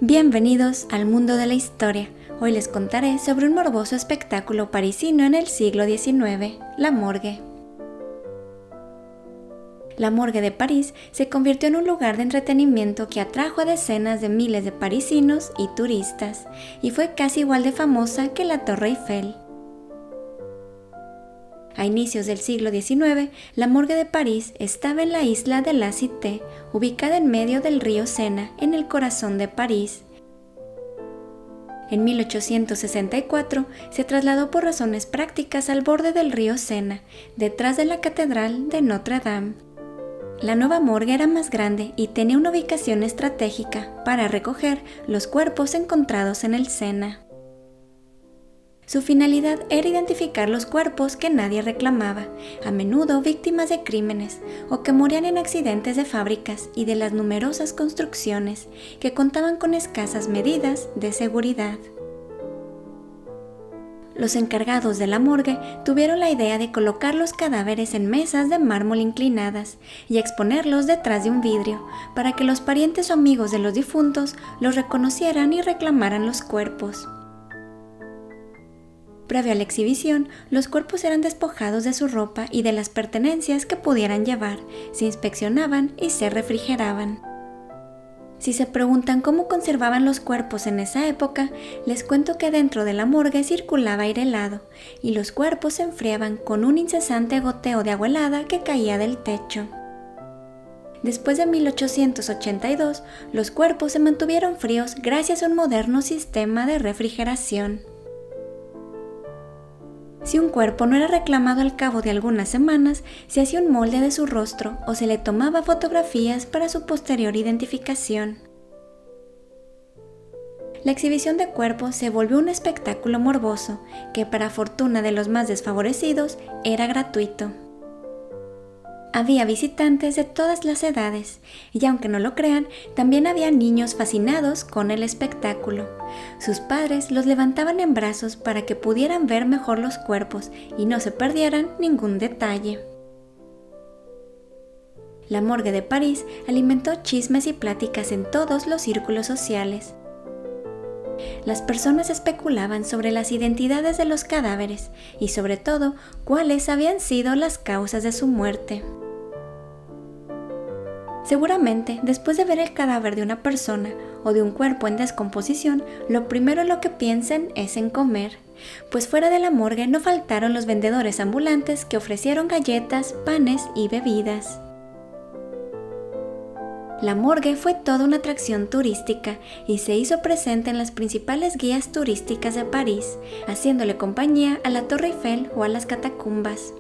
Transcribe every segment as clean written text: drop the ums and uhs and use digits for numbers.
Bienvenidos al mundo de la historia. Hoy les contaré sobre un morboso espectáculo parisino en el siglo XIX, la morgue. La morgue de París se convirtió en un lugar de entretenimiento que atrajo a decenas de miles de parisinos y turistas, y fue casi igual de famosa que la Torre Eiffel. A inicios del siglo XIX, la morgue de París estaba en la isla de la Cité, ubicada en medio del río Sena, en el corazón de París. En 1864 se trasladó por razones prácticas al borde del río Sena, detrás de la Catedral de Notre Dame. La nueva morgue era más grande y tenía una ubicación estratégica para recoger los cuerpos encontrados en el Sena. Su finalidad era identificar los cuerpos que nadie reclamaba, a menudo víctimas de crímenes o que morían en accidentes de fábricas y de las numerosas construcciones que contaban con escasas medidas de seguridad. Los encargados de la morgue tuvieron la idea de colocar los cadáveres en mesas de mármol inclinadas y exponerlos detrás de un vidrio para que los parientes o amigos de los difuntos los reconocieran y reclamaran los cuerpos. Previo a la exhibición, los cuerpos eran despojados de su ropa y de las pertenencias que pudieran llevar, se inspeccionaban y se refrigeraban. Si se preguntan cómo conservaban los cuerpos en esa época, les cuento que dentro de la morgue circulaba aire helado y los cuerpos se enfriaban con un incesante goteo de agua helada que caía del techo. Después de 1882, los cuerpos se mantuvieron fríos gracias a un moderno sistema de refrigeración. Si un cuerpo no era reclamado al cabo de algunas semanas, se hacía un molde de su rostro o se le tomaba fotografías para su posterior identificación. La exhibición de cuerpos se volvió un espectáculo morboso que, para fortuna de los más desfavorecidos, era gratuito. Había visitantes de todas las edades, y aunque no lo crean, también había niños fascinados con el espectáculo. Sus padres los levantaban en brazos para que pudieran ver mejor los cuerpos y no se perdieran ningún detalle. La morgue de París alimentó chismes y pláticas en todos los círculos sociales. Las personas especulaban sobre las identidades de los cadáveres y, sobre todo, cuáles habían sido las causas de su muerte. Seguramente, después de ver el cadáver de una persona o de un cuerpo en descomposición, lo primero en lo que piensen es en comer, pues fuera de la morgue no faltaron los vendedores ambulantes que ofrecieron galletas, panes y bebidas. La morgue fue toda una atracción turística y se hizo presente en las principales guías turísticas de París, haciéndole compañía a la Torre Eiffel o a las catacumbas.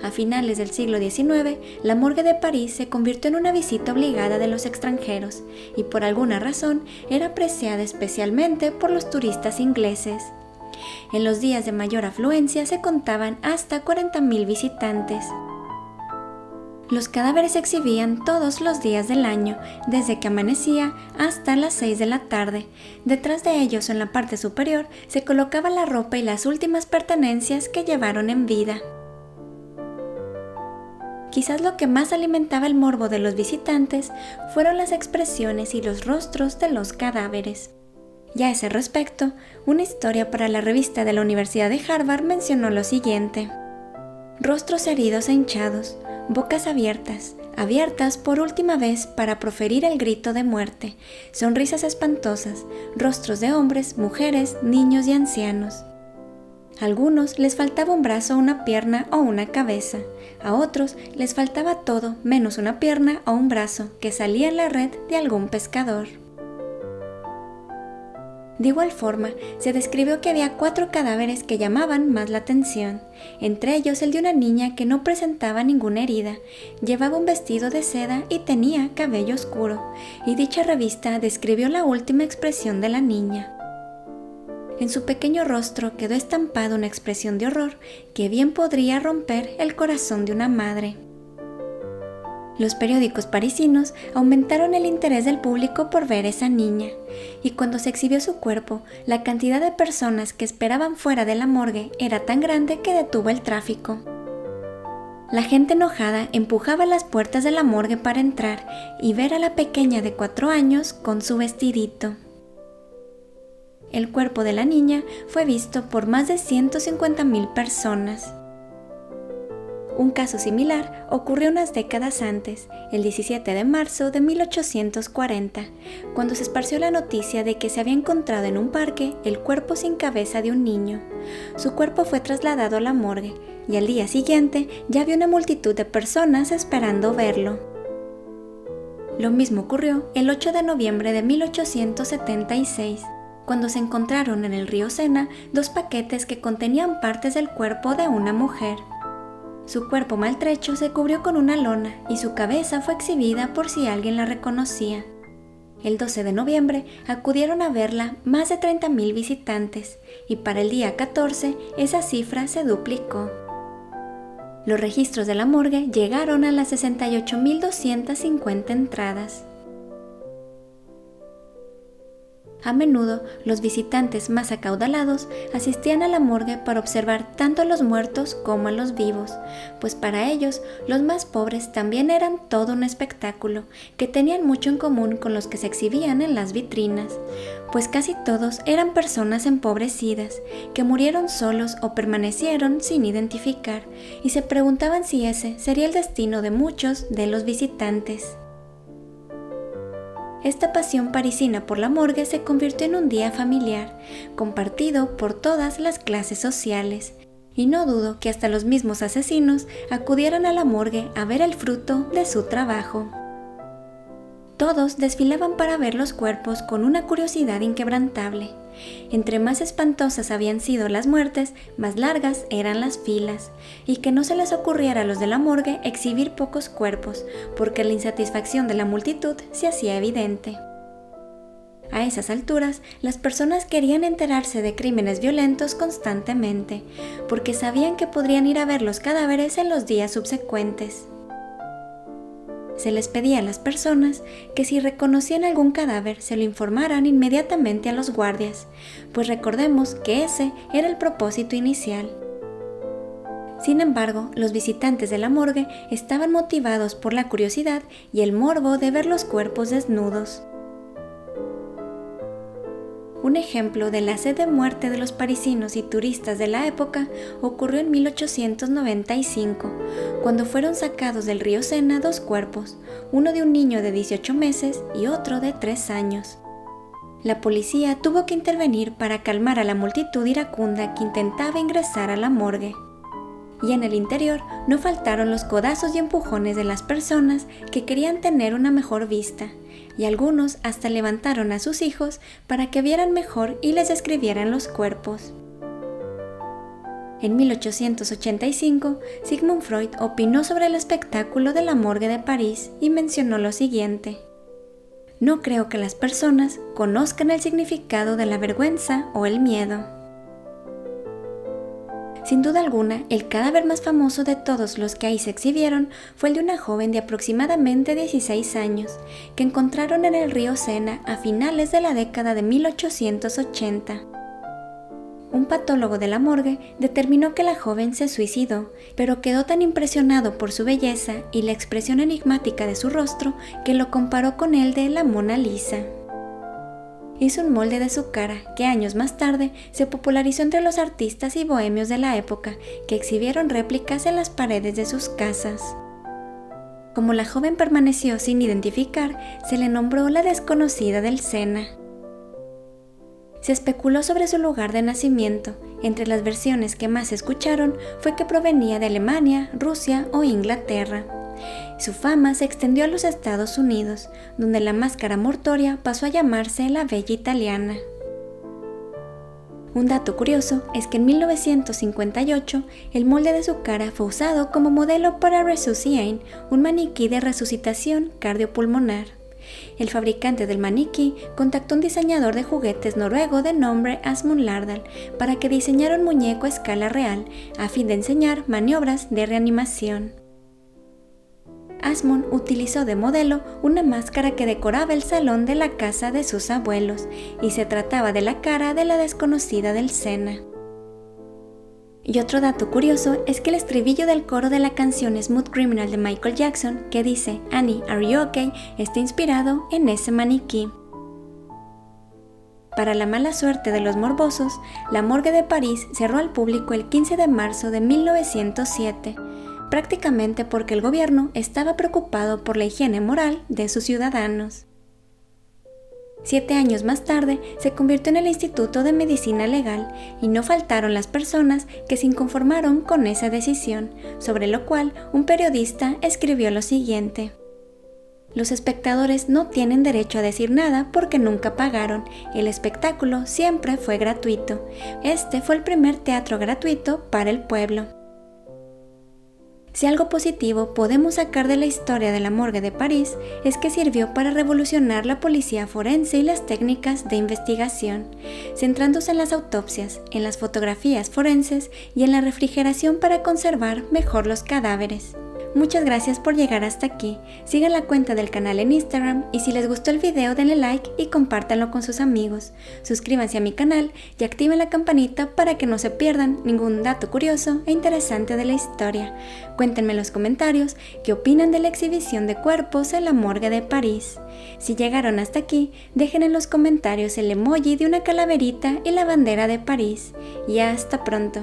A finales del siglo XIX, la morgue de París se convirtió en una visita obligada de los extranjeros y por alguna razón era apreciada especialmente por los turistas ingleses. En los días de mayor afluencia se contaban hasta 40,000 visitantes. Los cadáveres se exhibían todos los días del año, desde que amanecía hasta las 6 de la tarde. Detrás de ellos, en la parte superior, se colocaba la ropa y las últimas pertenencias que llevaron en vida. Quizás lo que más alimentaba el morbo de los visitantes fueron las expresiones y los rostros de los cadáveres. Y a ese respecto, una historia para la revista de la Universidad de Harvard mencionó lo siguiente: rostros heridos e hinchados, bocas abiertas por última vez para proferir el grito de muerte, sonrisas espantosas, rostros de hombres, mujeres, niños y ancianos. A algunos les faltaba un brazo, una pierna o una cabeza. A otros les faltaba todo menos una pierna o un brazo que salía en la red de algún pescador. De igual forma, se describió que había 4 cadáveres que llamaban más la atención, entre ellos el de una niña que no presentaba ninguna herida, llevaba un vestido de seda y tenía cabello oscuro, y dicha revista describió la última expresión de la niña. En su pequeño rostro quedó estampada una expresión de horror que bien podría romper el corazón de una madre. Los periódicos parisinos aumentaron el interés del público por ver esa niña, y cuando se exhibió su cuerpo, la cantidad de personas que esperaban fuera de la morgue era tan grande que detuvo el tráfico. La gente enojada empujaba las puertas de la morgue para entrar y ver a la pequeña de 4 años con su vestidito. El cuerpo de la niña fue visto por más de 150,000 personas. Un caso similar ocurrió unas décadas antes, el 17 de marzo de 1840, cuando se esparció la noticia de que se había encontrado en un parque el cuerpo sin cabeza de un niño. Su cuerpo fue trasladado a la morgue y al día siguiente ya había una multitud de personas esperando verlo. Lo mismo ocurrió el 8 de noviembre de 1876, cuando se encontraron en el río Sena 2 paquetes que contenían partes del cuerpo de una mujer. Su cuerpo maltrecho se cubrió con una lona y su cabeza fue exhibida por si alguien la reconocía. El 12 de noviembre acudieron a verla más de 30,000 visitantes y para el día 14 esa cifra se duplicó. Los registros de la morgue llegaron a las 68,250 entradas. A menudo, los visitantes más acaudalados asistían a la morgue para observar tanto a los muertos como a los vivos, pues para ellos, los más pobres también eran todo un espectáculo, que tenían mucho en común con los que se exhibían en las vitrinas, pues casi todos eran personas empobrecidas, que murieron solos o permanecieron sin identificar, y se preguntaban si ese sería el destino de muchos de los visitantes. Esta pasión parisina por la morgue se convirtió en un día familiar, compartido por todas las clases sociales, y no dudo que hasta los mismos asesinos acudieran a la morgue a ver el fruto de su trabajo. Todos desfilaban para ver los cuerpos con una curiosidad inquebrantable. Entre más espantosas habían sido las muertes, más largas eran las filas, y que no se les ocurriera a los de la morgue exhibir pocos cuerpos, porque la insatisfacción de la multitud se hacía evidente. A esas alturas, las personas querían enterarse de crímenes violentos constantemente, porque sabían que podrían ir a ver los cadáveres en los días subsecuentes. Se les pedía a las personas que si reconocían algún cadáver se lo informaran inmediatamente a los guardias, pues recordemos que ese era el propósito inicial. Sin embargo, los visitantes de la morgue estaban motivados por la curiosidad y el morbo de ver los cuerpos desnudos. Un ejemplo de la sed de muerte de los parisinos y turistas de la época ocurrió en 1895, cuando fueron sacados del río Sena 2 cuerpos, uno de un niño de 18 meses y otro de 3 años. La policía tuvo que intervenir para calmar a la multitud iracunda que intentaba ingresar a la morgue. Y en el interior no faltaron los codazos y empujones de las personas que querían tener una mejor vista, y algunos hasta levantaron a sus hijos para que vieran mejor y les describieran los cuerpos. En 1885, Sigmund Freud opinó sobre el espectáculo de la morgue de París y mencionó lo siguiente: "No creo que las personas conozcan el significado de la vergüenza o el miedo". Sin duda alguna, el cadáver más famoso de todos los que ahí se exhibieron fue el de una joven de aproximadamente 16 años, que encontraron en el río Sena a finales de la década de 1880. Un patólogo de la morgue determinó que la joven se suicidó, pero quedó tan impresionado por su belleza y la expresión enigmática de su rostro que lo comparó con el de la Mona Lisa. Hizo un molde de su cara que años más tarde se popularizó entre los artistas y bohemios de la época, que exhibieron réplicas en las paredes de sus casas. Como la joven permaneció sin identificar, se le nombró la desconocida del Sena. Se especuló sobre su lugar de nacimiento. Entre las versiones que más se escucharon fue que provenía de Alemania, Rusia o Inglaterra. Su fama se extendió a los Estados Unidos, donde la máscara mortuoria pasó a llamarse la Bella Italiana. Un dato curioso es que en 1958 el molde de su cara fue usado como modelo para Resusciane, un maniquí de resucitación cardiopulmonar. El fabricante del maniquí contactó a un diseñador de juguetes noruego de nombre Asmund Lardal para que diseñara un muñeco a escala real a fin de enseñar maniobras de reanimación. Asmund utilizó de modelo una máscara que decoraba el salón de la casa de sus abuelos, y se trataba de la cara de la desconocida del Sena. Y otro dato curioso es que el estribillo del coro de la canción Smooth Criminal de Michael Jackson, que dice "Annie, are you okay?", está inspirado en ese maniquí. Para la mala suerte de los morbosos, la morgue de París cerró al público el 15 de marzo de 1907, prácticamente porque el gobierno estaba preocupado por la higiene moral de sus ciudadanos. 7 años más tarde se convirtió en el Instituto de Medicina Legal y no faltaron las personas que se inconformaron con esa decisión, sobre lo cual un periodista escribió lo siguiente: "Los espectadores no tienen derecho a decir nada porque nunca pagaron. El espectáculo siempre fue gratuito. Este fue el primer teatro gratuito para el pueblo". Si algo positivo podemos sacar de la historia de la morgue de París es que sirvió para revolucionar la policía forense y las técnicas de investigación, centrándose en las autopsias, en las fotografías forenses y en la refrigeración para conservar mejor los cadáveres. Muchas gracias por llegar hasta aquí. Sigan la cuenta del canal en Instagram y si les gustó el video denle like y compártanlo con sus amigos. Suscríbanse a mi canal y activen la campanita para que no se pierdan ningún dato curioso e interesante de la historia. Cuéntenme en los comentarios qué opinan de la exhibición de cuerpos en la morgue de París. Si llegaron hasta aquí, dejen en los comentarios el emoji de una calaverita y la bandera de París. Y hasta pronto.